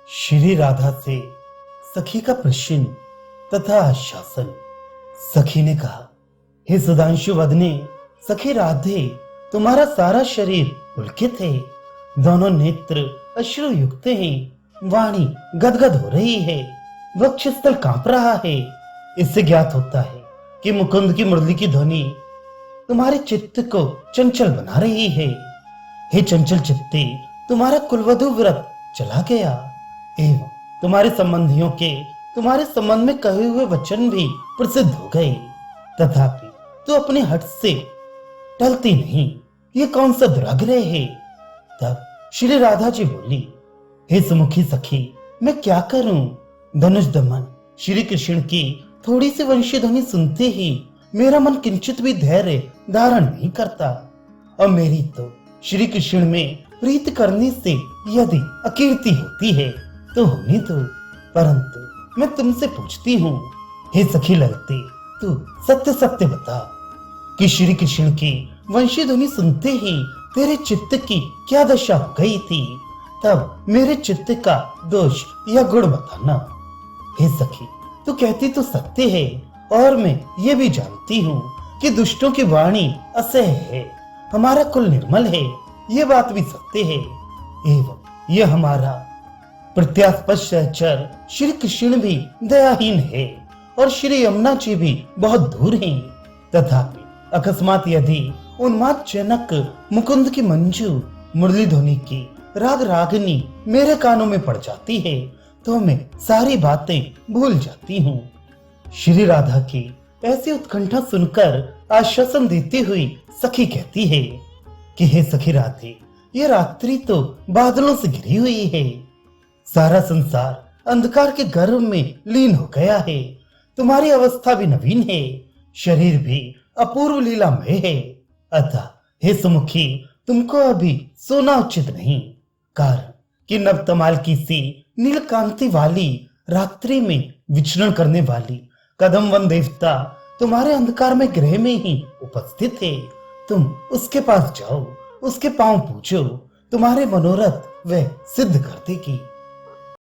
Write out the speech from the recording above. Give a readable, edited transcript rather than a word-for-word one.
श्री राधा से सखी का प्रश्न तथा आश्वासन। सखी ने कहा, हे सुधांशु वदने सखी राधे, तुम्हारा सारा शरीर पुलकित है, दोनों नेत्र अश्रु युक्त हैं, वाणी गदगद हो रही है, वक्षस्थल कांप रहा है। इससे ज्ञात होता है कि मुकुंद की मुरली की ध्वनि तुम्हारे चित्त को चंचल बना रही है। हे चंचल चित्ते, तुम्हारा कुलवधु व्रत चला गया एवं तुम्हारे संबंधियों के तुम्हारे संबंध में कहे हुए वचन भी प्रसिद्ध हो गए, तथापि तू अपने हट से टलती नहीं। ये कौन सा दुराग्रह है? तब श्री राधा जी बोली, हे सुमुखी सखी, मैं क्या करूं? धनुष दमन श्री कृष्ण की थोड़ी सी वंशी ध्वनि सुनते ही मेरा मन किंचित भी धैर्य धारण नहीं करता, और मेरी तो श्री कृष्ण में प्रीत करने से यदि अकीर्ति होती है तो होने दो। परंतु मैं तुमसे पूछती हूँ, हे सखी ललते, तू सत्य सत्य बता कि श्री कृष्ण की वंशी ध्वनि सुनते ही तेरे चित्त की क्या दशा हो गई थी? तब मेरे चित्त का दोष या गुण बताना। हे सखी, तू कहती तो सत्य है, और मैं ये भी जानती हूँ कि दुष्टों की वाणी असह्य है, हमारा कुल निर्मल है, ये बात भी सत्य है। एवं यह हमारा प्रत्यास्पद सहचर श्री कृष्ण भी दयाहीन है, और श्री यमुना जी भी बहुत दूर हैं। तथापि अकस्मात यदि उन्माद जनक मुकुंद की मंजू मुरली ध्वनि की राग रागनी मेरे कानों में पड़ जाती है तो मैं सारी बातें भूल जाती हूँ। श्री राधा की ऐसी उत्कंठा सुनकर आश्वासन देती हुई सखी कहती है कि हे सखी राधे, ये रात्रि तो बादलों से घिरी हुई है, सारा संसार अंधकार के गर्भ में लीन हो गया है, तुम्हारी अवस्था भी नवीन है, शरीर भी अपूर्व लीलामय है। अतः हे सुमुखी, तुमको अभी सोना उचित नहीं, कारण कि नवतमाल की सी नीलकांति वाली रात्रि में विचरण करने वाली कदम वन देवता तुम्हारे अंधकार में गृह में ही उपस्थित है। तुम उसके पास जाओ, उसके पांव पूछो, तुम्हारे मनोरथ वह सिद्ध कर देगी।